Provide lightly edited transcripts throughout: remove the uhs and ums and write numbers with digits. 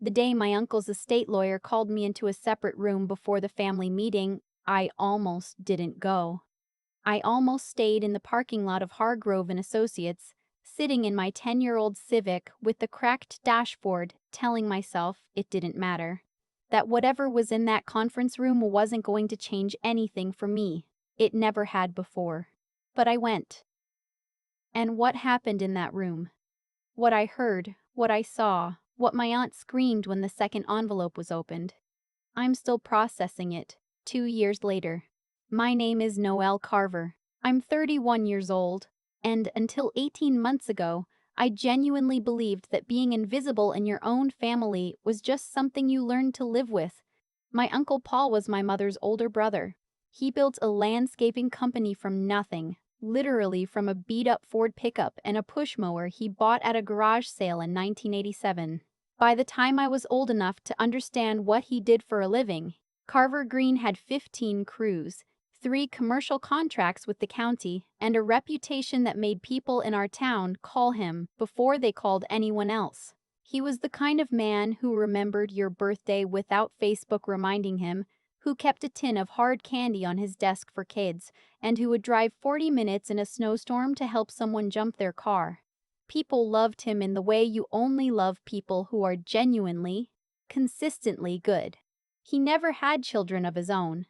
The day my uncle's estate lawyer called me into a separate room before the family meeting, I almost didn't go. I almost stayed in the parking lot of Hargrove and Associates, sitting in my 10-year-old Civic with the cracked dashboard, telling myself it didn't matter. That whatever was in that conference room wasn't going to change anything for me. It never had before. But I went. And what happened in that room? What I heard, what I saw, what my aunt screamed when the second envelope was opened. I'm still processing it, 2 years later. My name is Noelle Carver. I'm 31 years old, and until 18 months ago, I genuinely believed that being invisible in your own family was just something you learned to live with. My Uncle Paul was my mother's older brother. He built a landscaping company from nothing, literally from a beat-up Ford pickup and a push mower he bought at a garage sale in 1987. By the time I was old enough to understand what he did for a living, Carver Green had 15 crews, 3 commercial contracts with the county, and a reputation that made people in our town call him before they called anyone else. He was the kind of man who remembered your birthday without Facebook reminding him, who kept a tin of hard candy on his desk for kids, and who would drive 40 minutes in a snowstorm to help someone jump their car. People loved him in the way you only love people who are genuinely, consistently good. He never had children of his own.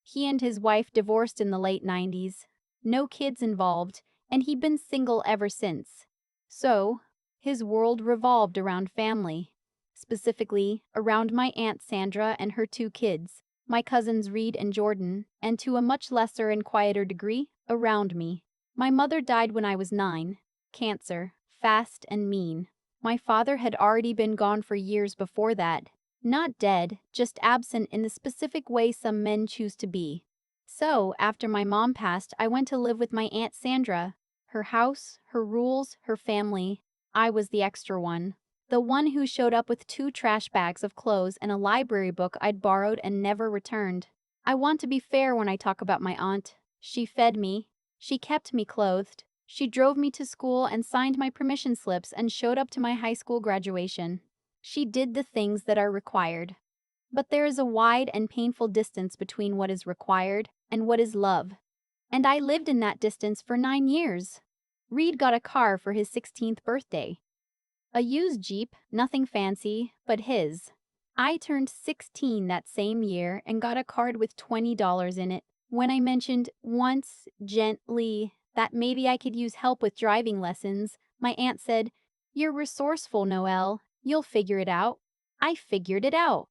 He and his wife divorced in the late 90s, no kids involved, and he'd been single ever since. So, his world revolved around family, specifically around my Aunt Sandra and her 2 kids, my cousins Reed and Jordan, and to a much lesser and quieter degree, around me. My mother died when I was 9, cancer, fast and mean. My father had already been gone for years before that. Not dead, just absent in the specific way some men choose to be. So, after my mom passed, I went to live with my Aunt Sandra. Her house, her rules, her family. I was the extra one. The one who showed up with 2 trash bags of clothes and a library book I'd borrowed and never returned. I want to be fair when I talk about my aunt. She fed me. She kept me clothed. She drove me to school and signed my permission slips and showed up to my high school graduation. She did the things that are required. But there is a wide and painful distance between what is required and what is love. And I lived in that distance for 9 years. Reed got a car for his 16th birthday. A used Jeep, nothing fancy, but his. I turned 16 that same year and got a card with $20 in it. When I mentioned once, gently, that maybe I could use help with driving lessons, my aunt said, "You're resourceful, Noelle. You'll figure it out." I figured it out.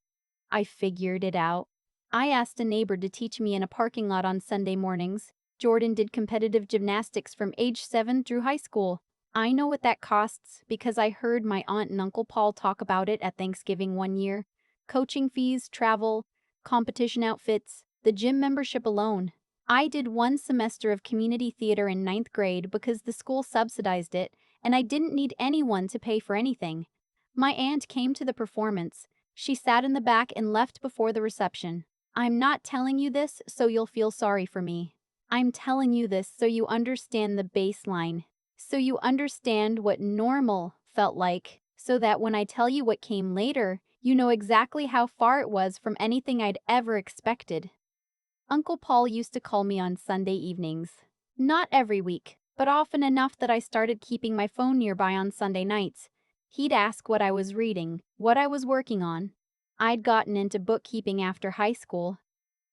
I figured it out. I asked a neighbor to teach me in a parking lot on Sunday mornings. Jordan did competitive gymnastics from age 7 through high school. I know what that costs because I heard my aunt and Uncle Paul talk about it at Thanksgiving one year. Coaching fees, travel, competition outfits, the gym membership alone. I did 1 semester of community theater in 9th grade because the school subsidized it, and I didn't need anyone to pay for anything. My aunt came to the performance. She sat in the back and left before the reception. I'm not telling you this so you'll feel sorry for me. I'm telling you this so you understand the baseline. So you understand what normal felt like, so that when I tell you what came later, you know exactly how far it was from anything I'd ever expected. Uncle Paul used to call me on Sunday evenings. Not every week, but often enough that I started keeping my phone nearby on Sunday nights. He'd ask what I was reading, what I was working on. I'd gotten into bookkeeping after high school,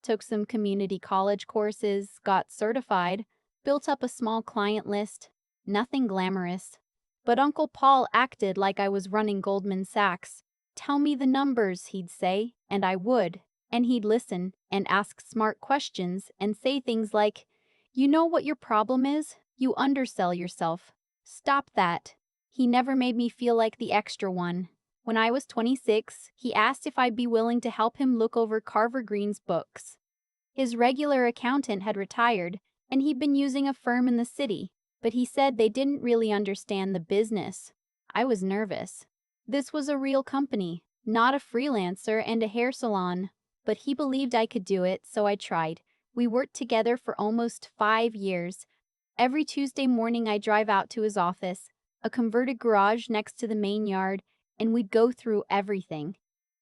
took some community college courses, got certified, built up a small client list. Nothing glamorous. But Uncle Paul acted like I was running Goldman Sachs. "Tell me the numbers," he'd say, and I would. And he'd listen and ask smart questions and say things like, "You know what your problem is? You undersell yourself. Stop that." He never made me feel like the extra one. When I was 26, he asked if I'd be willing to help him look over Carver Green's books. His regular accountant had retired, and he'd been using a firm in the city, but he said they didn't really understand the business. I was nervous. This was a real company, not a freelancer and a hair salon. But he believed I could do it, so I tried. We worked together for almost 5 years. Every Tuesday morning I drive out to his office, a converted garage next to the main yard, and we'd go through everything.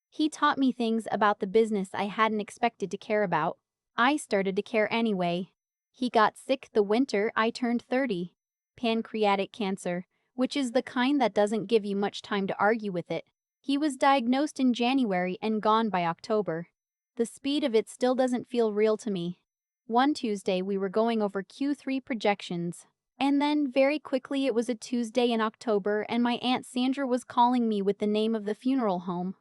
He taught me things about the business I hadn't expected to care about. I started to care anyway. He got sick the winter I turned 30. Pancreatic cancer, which is the kind that doesn't give you much time to argue with it. He was diagnosed in January and gone by October. The speed of it still doesn't feel real to me. One Tuesday we were going over Q3 projections. And then, very quickly, it was a Tuesday in October and my Aunt Sandra was calling me with the name of the funeral home.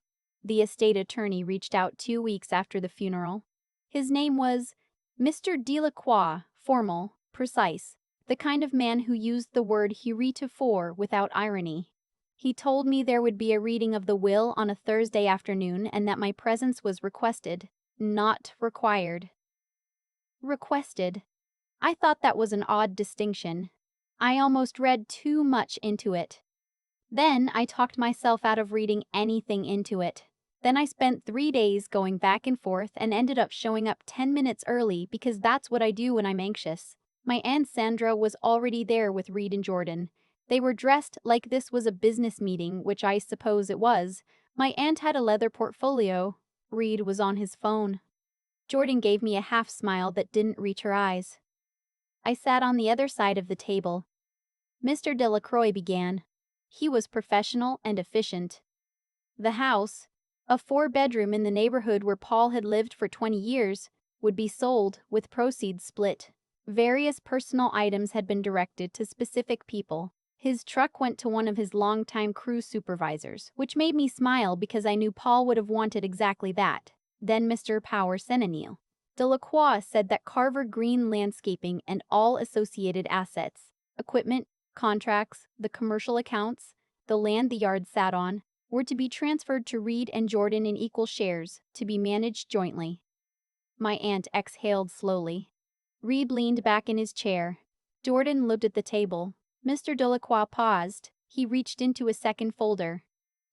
The estate attorney reached out 2 weeks after the funeral. His name was Mr. Delacroix, formal, precise, the kind of man who used the word heretofore without irony. He told me there would be a reading of the will on a Thursday afternoon and that my presence was requested, not required. Requested. I thought that was an odd distinction. I almost read too much into it. Then I talked myself out of reading anything into it. Then I spent 3 days going back and forth and ended up showing up 10 minutes early because that's what I do when I'm anxious. My Aunt Sandra was already there with Reed and Jordan. They were dressed like this was a business meeting, which I suppose it was. My aunt had a leather portfolio. Reed was on his phone. Jordan gave me a half smile that didn't reach her eyes. I sat on the other side of the table. Mr. Delacroix began. He was professional and efficient. The house, a 4-bedroom in the neighborhood where Paul had lived for 20 years, would be sold, with proceeds split. Various personal items had been directed to specific people. His truck went to one of his longtime crew supervisors, which made me smile because I knew Paul would have wanted exactly that. Then Mr. Power Senenil. Delacroix said that Carver Green Landscaping and all associated assets, equipment, contracts, the commercial accounts, the land the yard sat on, were to be transferred to Reed and Jordan in equal shares, to be managed jointly. My aunt exhaled slowly. Reed leaned back in his chair. Jordan looked at the table. Mr. Delacroix paused. He reached into a second folder.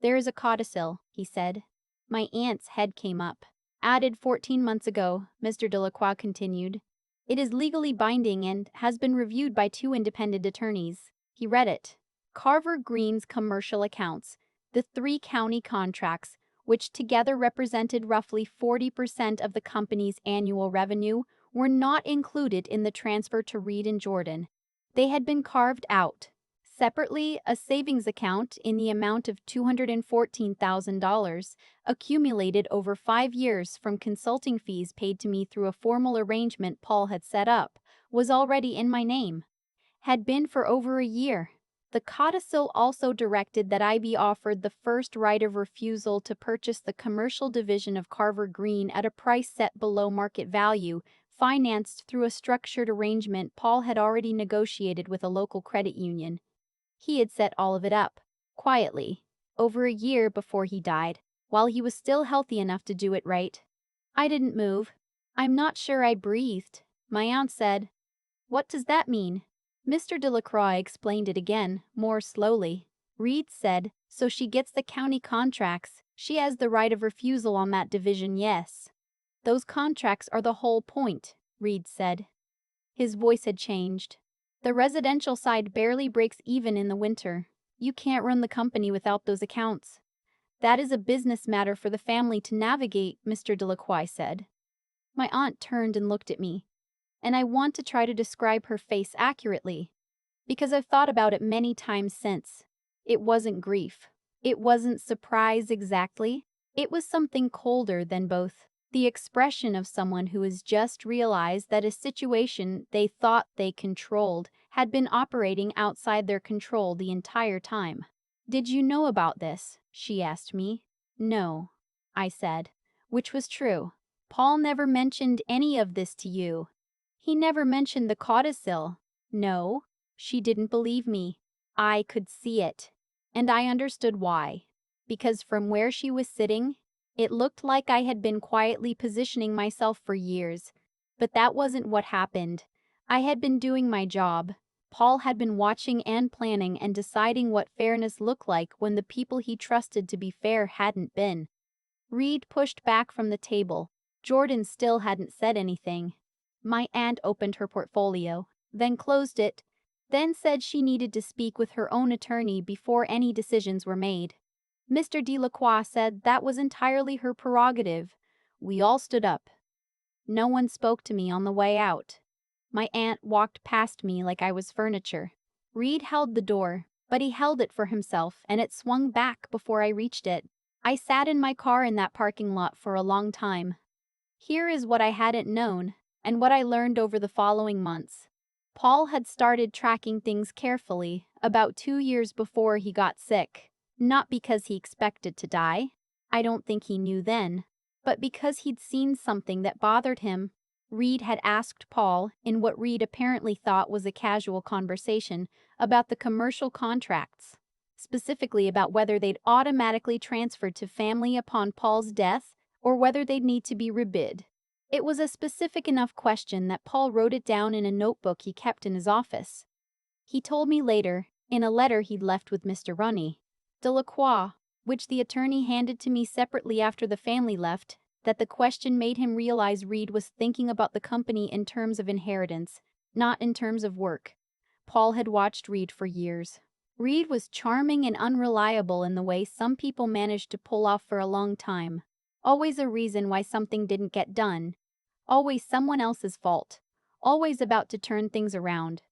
"There is a codicil," he said. My aunt's head came up. "Added 14 months ago," Mr. Delacroix continued. "It is legally binding and has been reviewed by 2 independent attorneys." He read it. Carver Green's commercial accounts, the 3 county contracts, which together represented roughly 40% of the company's annual revenue, were not included in the transfer to Reed and Jordan. They had been carved out. Separately, a savings account in the amount of $214,000, accumulated over 5 years from consulting fees paid to me through a formal arrangement Paul had set up, was already in my name. Had been for over a year. The codicil also directed that I be offered the first right of refusal to purchase the commercial division of Carver Green at a price set below market value, financed through a structured arrangement Paul had already negotiated with a local credit union. He had set all of it up, quietly, over a year before he died, while he was still healthy enough to do it right. I didn't move. I'm not sure I breathed. My aunt said, "What does that mean?" Mr. Delacroix explained it again, more slowly. Reed said, "So she gets the county contracts. She has the right of refusal on that division, yes." "Those contracts are the whole point," Reed said. His voice had changed. "The residential side barely breaks even in the winter. You can't run the company without those accounts. That is a business matter for the family to navigate," Mr. Delacroix said. My aunt turned and looked at me. And I want to try to describe her face accurately, because I've thought about it many times since. It wasn't grief. It wasn't surprise exactly. It was something colder than both. The expression of someone who has just realized that a situation they thought they controlled had been operating outside their control the entire time. "Did you know about this?" she asked me. "No," I said, which was true. "Paul never mentioned any of this to you." "He never mentioned the codicil." "No." She didn't believe me. I could see it. And I understood why. Because from where she was sitting, it looked like I had been quietly positioning myself for years. But that wasn't what happened. I had been doing my job. Paul had been watching and planning and deciding what fairness looked like when the people he trusted to be fair hadn't been. Reed pushed back from the table. Jordan still hadn't said anything. My aunt opened her portfolio, then closed it, then said she needed to speak with her own attorney before any decisions were made. Mr. Delacroix said that was entirely her prerogative. We all stood up. No one spoke to me on the way out. My aunt walked past me like I was furniture. Reed held the door, but he held it for himself and it swung back before I reached it. I sat in my car in that parking lot for a long time. Here is what I hadn't known, and what I learned over the following months. Paul had started tracking things carefully about 2 years before he got sick. Not because he expected to die, I don't think he knew then, but because he'd seen something that bothered him. Reed had asked Paul, in what Reed apparently thought was a casual conversation, about the commercial contracts, specifically about whether they'd automatically transferred to family upon Paul's death or whether they'd need to be rebid. It was a specific enough question that Paul wrote it down in a notebook he kept in his office. He told me later, in a letter he'd left with Mr. Runny Delacroix, which the attorney handed to me separately after the family left, that the question made him realize Reed was thinking about the company in terms of inheritance, not in terms of work. Paul had watched Reed for years. Reed was charming and unreliable in the way some people managed to pull off for a long time. Always a reason why something didn't get done. Always someone else's fault. Always about to turn things around.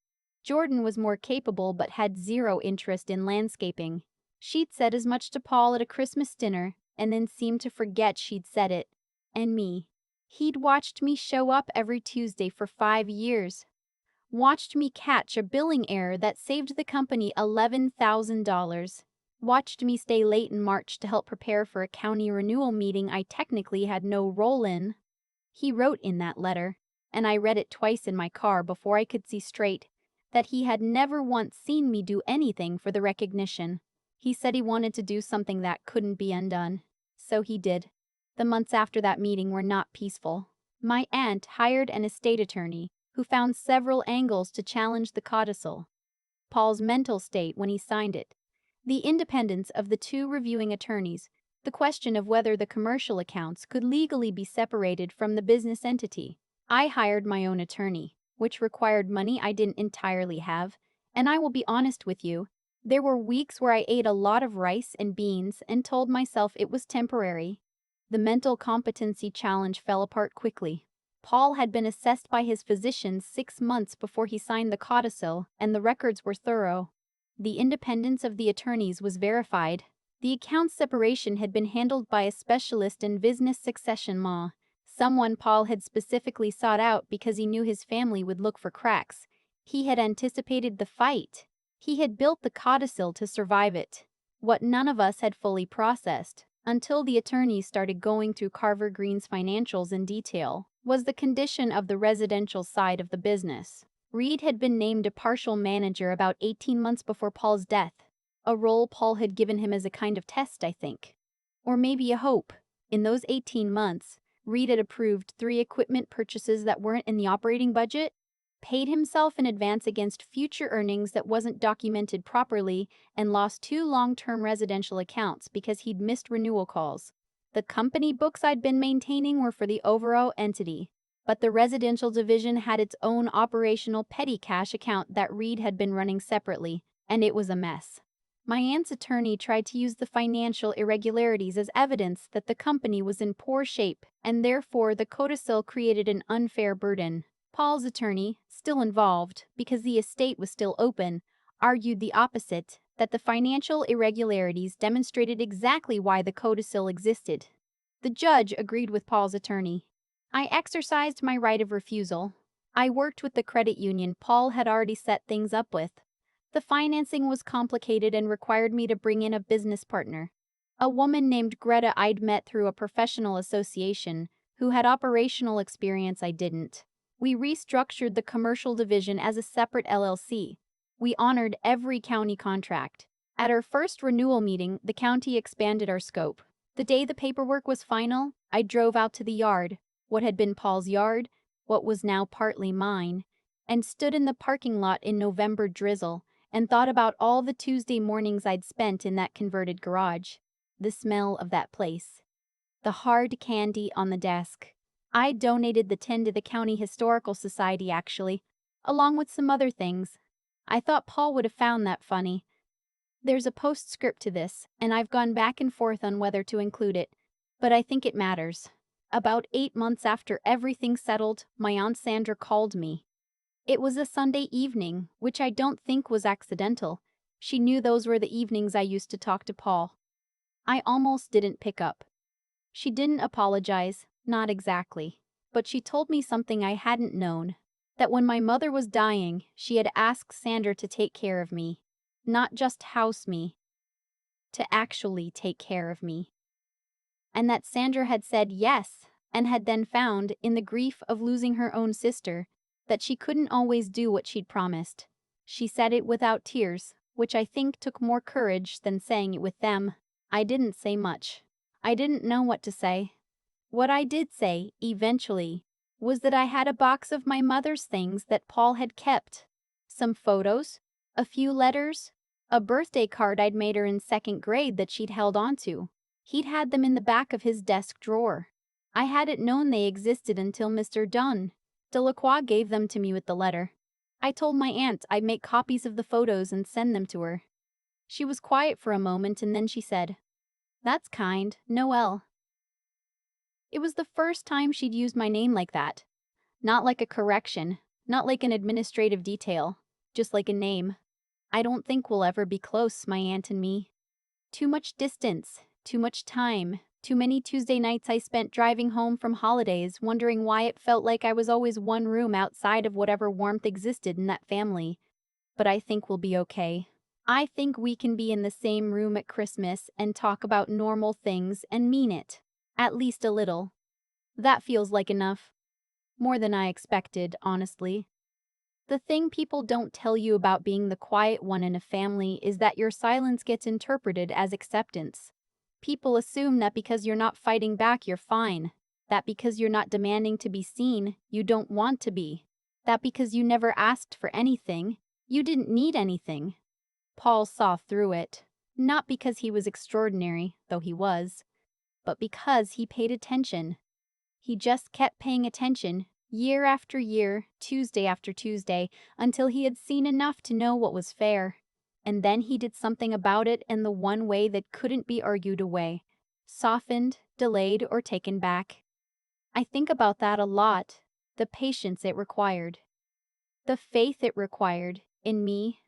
Jordan was more capable but had zero interest in landscaping. She'd said as much to Paul at a Christmas dinner, and then seemed to forget she'd said it. And me. He'd watched me show up every Tuesday for 5 years. Watched me catch a billing error that saved the company $11,000. Watched me stay late in March to help prepare for a county renewal meeting I technically had no role in. He wrote in that letter, and I read it twice in my car before I could see straight, that he had never once seen me do anything for the recognition. He said he wanted to do something that couldn't be undone. So he did. The months after that meeting were not peaceful. My aunt hired an estate attorney who found several angles to challenge the codicil. Paul's mental state when he signed it, the independence of the two reviewing attorneys, the question of whether the commercial accounts could legally be separated from the business entity. I hired my own attorney, which required money I didn't entirely have, and I will be honest with you, there were weeks where I ate a lot of rice and beans and told myself it was temporary. The mental competency challenge fell apart quickly. Paul had been assessed by his physicians 6 months before he signed the codicil, and the records were thorough. The independence of the attorneys was verified. The account separation had been handled by a specialist in business succession law, someone Paul had specifically sought out because he knew his family would look for cracks. He had anticipated the fight. He had built the codicil to survive it. What none of us had fully processed, until the attorneys started going through Carver Green's financials in detail, was the condition of the residential side of the business. Reed had been named a partial manager about 18 months before Paul's death, a role Paul had given him as a kind of test, I think. Or maybe a hope. In those 18 months, Reed had approved 3 equipment purchases that weren't in the operating budget, paid himself in advance against future earnings that wasn't documented properly, and lost 2 long-term residential accounts because he'd missed renewal calls. The company books I'd been maintaining were for the overall entity, but the residential division had its own operational petty cash account that Reed had been running separately, and it was a mess. My aunt's attorney tried to use the financial irregularities as evidence that the company was in poor shape, and therefore the codicil created an unfair burden. Paul's attorney, still involved because the estate was still open, argued the opposite, that the financial irregularities demonstrated exactly why the codicil existed. The judge agreed with Paul's attorney. I exercised my right of refusal. I worked with the credit union Paul had already set things up with. The financing was complicated and required me to bring in a business partner, a woman named Greta I'd met through a professional association, who had operational experience I didn't. We restructured the commercial division as a separate LLC. We honored every county contract. At our first renewal meeting, the county expanded our scope. The day the paperwork was final, I drove out to the yard, what had been Paul's yard, what was now partly mine, and stood in the parking lot in November drizzle and thought about all the Tuesday mornings I'd spent in that converted garage. The smell of that place. The hard candy on the desk. I donated the tin to the County Historical Society, actually, along with some other things. I thought Paul would have found that funny. There's a postscript to this, and I've gone back and forth on whether to include it, but I think it matters. About 8 months after everything settled, my Aunt Sandra called me. It was a Sunday evening, which I don't think was accidental. She knew those were the evenings I used to talk to Paul. I almost didn't pick up. She didn't apologize, not exactly, but she told me something I hadn't known. That when my mother was dying, she had asked Sandra to take care of me. Not just house me, to actually take care of me. And that Sandra had said yes, and had then found, in the grief of losing her own sister, that she couldn't always do what she'd promised. She said it without tears, which I think took more courage than saying it with them. I didn't say much. I didn't know what to say. What I did say, eventually, was that I had a box of my mother's things that Paul had kept. Some photos, a few letters, a birthday card I'd made her in second grade that she'd held onto. He'd had them in the back of his desk drawer. I hadn't known they existed until Mr. Delacroix gave them to me with the letter. I told my aunt I'd make copies of the photos and send them to her. She was quiet for a moment and then she said, "That's kind, Noelle." It was the first time she'd used my name like that. Not like a correction, not like an administrative detail, just like a name. I don't think we'll ever be close, my aunt and me. Too much distance, too much time, too many Tuesday nights I spent driving home from holidays wondering why it felt like I was always one room outside of whatever warmth existed in that family. But I think we'll be okay. I think we can be in the same room at Christmas and talk about normal things and mean it. At least a little. That feels like enough. More than I expected, honestly. The thing people don't tell you about being the quiet one in a family is that your silence gets interpreted as acceptance. People assume that because you're not fighting back, you're fine. That because you're not demanding to be seen, you don't want to be. That because you never asked for anything, you didn't need anything. Paul saw through it. Not because he was extraordinary, though he was, but because he paid attention. He just kept paying attention, year after year, Tuesday after Tuesday, until he had seen enough to know what was fair. And then he did something about it in the one way that couldn't be argued away, softened, delayed, or taken back. I think about that a lot, the patience it required, the faith it required in me,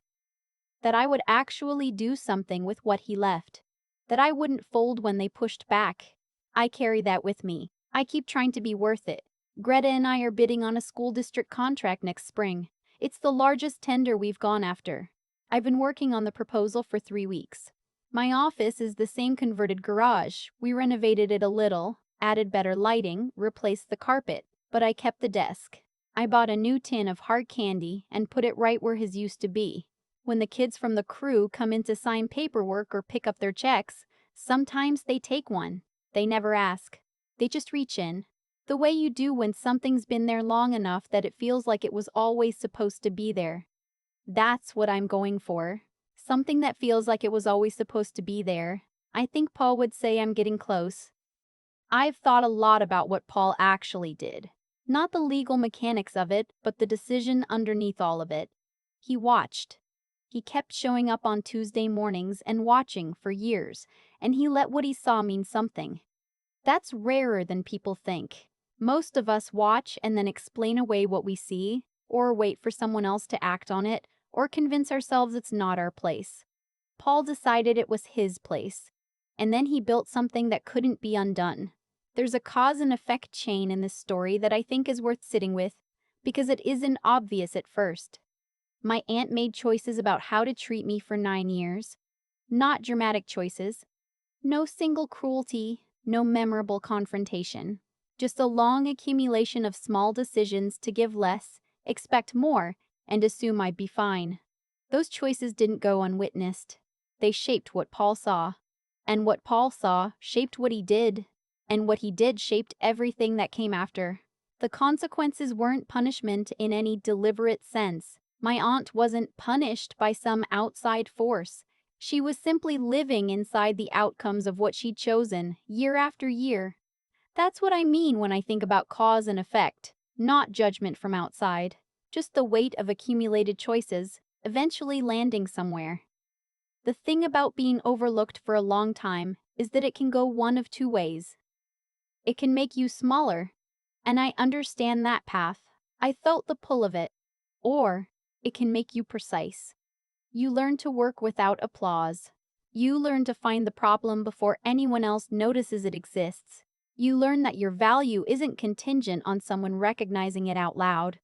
that I would actually do something with what he left, that I wouldn't fold when they pushed back. I carry that with me. I keep trying to be worth it. Greta and I are bidding on a school district contract next spring. It's the largest tender we've gone after. I've been working on the proposal for 3 weeks. My office is the same converted garage. We renovated it a little, added better lighting, replaced the carpet, but I kept the desk. I bought a new tin of hard candy and put it right where his used to be. When the kids from the crew come in to sign paperwork or pick up their checks, sometimes they take one. They never ask. They just reach in. The way you do when something's been there long enough that it feels like it was always supposed to be there. That's what I'm going for. Something that feels like it was always supposed to be there. I think Paul would say I'm getting close. I've thought a lot about what Paul actually did. Not the legal mechanics of it, but the decision underneath all of it. He watched. He kept showing up on Tuesday mornings and watching for years, and he let what he saw mean something. That's rarer than people think. Most of us watch and then explain away what we see, or wait for someone else to act on it, or convince ourselves it's not our place. Paul decided it was his place, and then he built something that couldn't be undone. There's a cause and effect chain in this story that I think is worth sitting with, because it isn't obvious at first. My aunt made choices about how to treat me for 9 years. Not dramatic choices. No single cruelty, no memorable confrontation. Just a long accumulation of small decisions to give less, expect more, and assume I'd be fine. Those choices didn't go unwitnessed. They shaped what Paul saw. And what Paul saw shaped what he did. And what he did shaped everything that came after. The consequences weren't punishment in any deliberate sense. My aunt wasn't punished by some outside force. She was simply living inside the outcomes of what she'd chosen, year after year. That's what I mean when I think about cause and effect, not judgment from outside, just the weight of accumulated choices, eventually landing somewhere. The thing about being overlooked for a long time is that it can go one of two ways. It can make you smaller, and I understand that path. I felt the pull of it. Or it can make you precise. You learn to work without applause. You learn to find the problem before anyone else notices it exists. You learn that your value isn't contingent on someone recognizing it out loud.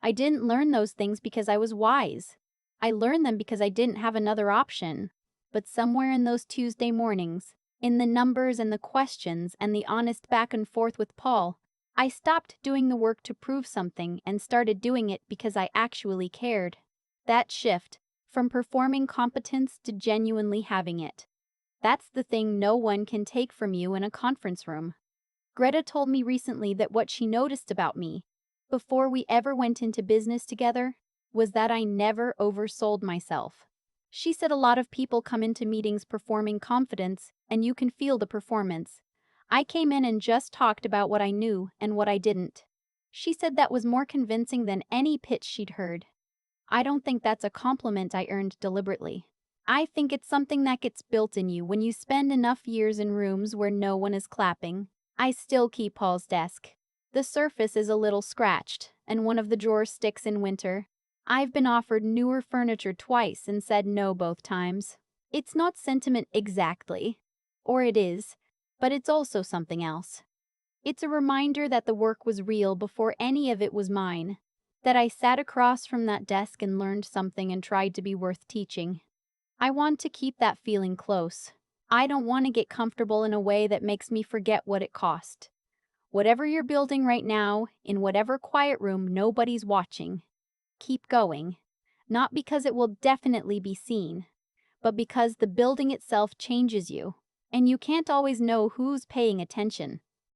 I didn't learn those things because I was wise. I learned them because I didn't have another option. But somewhere in those Tuesday mornings, in the numbers and the questions and the honest back and forth with Paul, I stopped doing the work to prove something and started doing it because I actually cared. That shift, from performing competence to genuinely having it. That's the thing no one can take from you in a conference room. Greta told me recently that what she noticed about me, before we ever went into business together, was that I never oversold myself. She said a lot of people come into meetings performing confidence, and you can feel the performance. I came in and just talked about what I knew and what I didn't. She said that was more convincing than any pitch she'd heard. I don't think that's a compliment I earned deliberately. I think it's something that gets built in you when you spend enough years in rooms where no one is clapping. I still keep Paul's desk. The surface is a little scratched, and one of the drawers sticks in winter. I've been offered newer furniture twice and said no both times. It's not sentiment exactly. Or it is, but it's also something else. It's a reminder that the work was real before any of it was mine. That I sat across from that desk and learned something and tried to be worth teaching. I want to keep that feeling close. I don't want to get comfortable in a way that makes me forget what it cost. Whatever you're building right now, in whatever quiet room nobody's watching, keep going. Not because it will definitely be seen, but because the building itself changes you, and you can't always know who's paying attention.